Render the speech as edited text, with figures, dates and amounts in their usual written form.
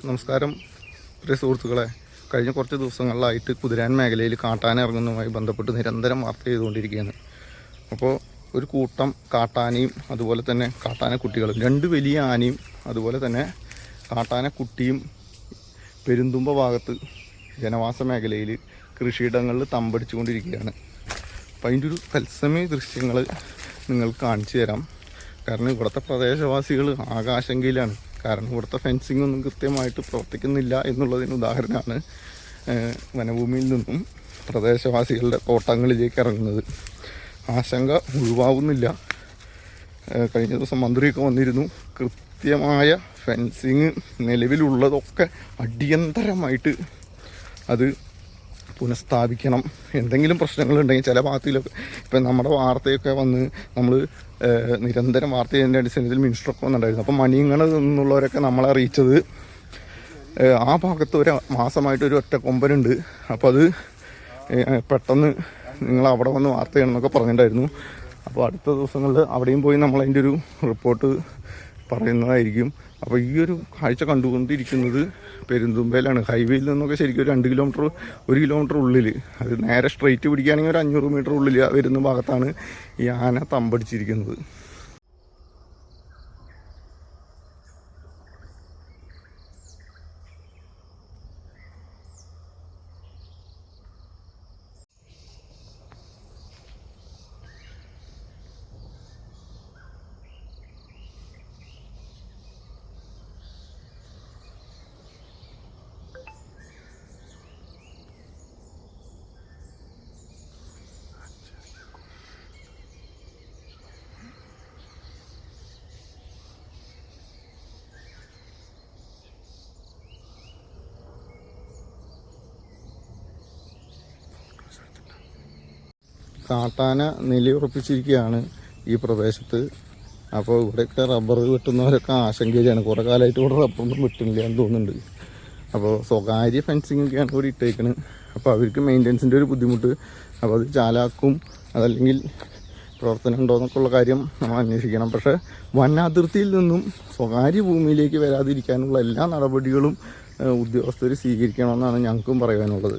നമസ്കാരം പ്രിയ സുഹൃത്തുക്കളെ. കഴിഞ്ഞ കുറച്ച് ദിവസങ്ങളിലായിട്ട് കുതിരാൻ മേഖലയിൽ കാട്ടാന ഇറങ്ങുന്നതുമായി ബന്ധപ്പെട്ട് നിരന്തരം വാർത്ത ചെയ്തുകൊണ്ടിരിക്കുകയാണ്. അപ്പോൾ ഒരു കൂട്ടം കാട്ടാനയും അതുപോലെ തന്നെ കാട്ടാനക്കുട്ടികളും, രണ്ട് വലിയ ആനയും അതുപോലെ തന്നെ കാട്ടാനക്കുട്ടിയും പെരുന്തുമ്പ ഭാഗത്ത് ജനവാസ മേഖലയിൽ കൃഷിയിടങ്ങളിൽ തമ്പടിച്ചുകൊണ്ടിരിക്കുകയാണ്. അപ്പോൾ അതിൻ്റെ ഒരു തത്സമയ ദൃശ്യങ്ങൾ നിങ്ങൾക്ക് കാണിച്ചു തരാം. കാരണം ഇവിടുത്തെ പ്രദേശവാസികൾ ആകാശങ്കയിലാണ്. കാരണം ഇവിടുത്തെ ഫെൻസിങ് ഒന്നും കൃത്യമായിട്ട് പ്രവർത്തിക്കുന്നില്ല എന്നുള്ളതിന് ഉദാഹരണമാണ് വനഭൂമിയിൽ നിന്നും പ്രദേശവാസികളുടെ തോട്ടങ്ങളിലേക്ക് ഇറങ്ങുന്നത്. ആശങ്ക ഒഴിവാകുന്നില്ല. കഴിഞ്ഞ ദിവസം മന്ത്രിയൊക്കെ വന്നിരുന്നു. കൃത്യമായ ഫെൻസിങ് നിലവിലുള്ളതൊക്കെ അടിയന്തരമായിട്ട് അത് പുനഃസ്ഥാപിക്കണം. എന്തെങ്കിലും പ്രശ്നങ്ങളുണ്ടെങ്കിൽ ചില ഭാഗത്തിലൊക്കെ ഇപ്പം നമ്മുടെ വാർത്തയൊക്കെ വന്ന് നമ്മൾ നിരന്തരം വാർത്ത ചെയ്യുന്നതിൻ്റെ അടിസ്ഥാനത്തിൽ മിനിസ്റ്ററൊക്കെ വന്നിട്ടുണ്ടായിരുന്നു. അപ്പം മണിയങ്ങണ എന്നുള്ളവരൊക്കെ നമ്മളെ അറിയിച്ചത് ആ ഭാഗത്ത് ഒരു മാസമായിട്ട് ഒരു ഒറ്റ കൊമ്പനുണ്ട്, അപ്പോൾ അത് പെട്ടെന്ന് നിങ്ങൾ അവിടെ വന്ന് വാർത്ത ചെയ്യണം എന്നൊക്കെ പറഞ്ഞിട്ടുണ്ടായിരുന്നു. അപ്പോൾ അടുത്ത ദിവസങ്ങളിൽ അവിടെയും പോയി നമ്മളതിൻ്റെ ഒരു റിപ്പോർട്ട് പറയുന്നതായിരിക്കും. അപ്പോൾ ഈ ഒരു കാഴ്ച കണ്ടുകൊണ്ടിരിക്കുന്നത് പെരുന്തുമ്പയിലാണ്. ഹൈവേയിൽ നിന്നൊക്കെ ശരിക്കും ഒരു 1 കിലോമീറ്റർ ഉള്ളിൽ, അത് നേരെ സ്ട്രെയിറ്റ് പിടിക്കുകയാണെങ്കിൽ ഒരു 500 മീറ്റർ ഉള്ളിൽ വരുന്ന ഭാഗത്താണ് ഈ ആന തമ്പടിച്ചിരിക്കുന്നത്. കാട്ടാന നിലയുറപ്പിച്ചിരിക്കുകയാണ് ഈ പ്രദേശത്ത്. അപ്പോൾ ഇവിടെയൊക്കെ റബ്ബർ വെട്ടുന്നവരൊക്കെ ആശങ്കയിലാണ്. കുറേ കാലമായിട്ട് ഇവിടെ റബ്ബറൊന്നും വെട്ടുന്നില്ല എന്ന് തോന്നുന്നുണ്ട്. അപ്പോൾ സ്വകാര്യ ഫെൻസിങ്ങൊക്കെയാണ് ഇവിടെ ഇട്ടേക്കുന്നത്. അപ്പോൾ അവർക്ക് മെയിൻ്റനൻസിൻ്റെ ഒരു ബുദ്ധിമുട്ട്. അപ്പോൾ അത് ചാലാക്കും അതല്ലെങ്കിൽ പ്രവർത്തനം ഉണ്ടോ എന്നൊക്കെയുള്ള കാര്യം നമ്മൾ അന്വേഷിക്കണം. പക്ഷേ വനാതിർത്തിയിൽ നിന്നും സ്വകാര്യ ഭൂമിയിലേക്ക് വരാതിരിക്കാനുള്ള എല്ലാ നടപടികളും ഉദ്യോഗസ്ഥർ സ്വീകരിക്കണമെന്നാണ് ഞങ്ങൾക്കും പറയാനുള്ളത്.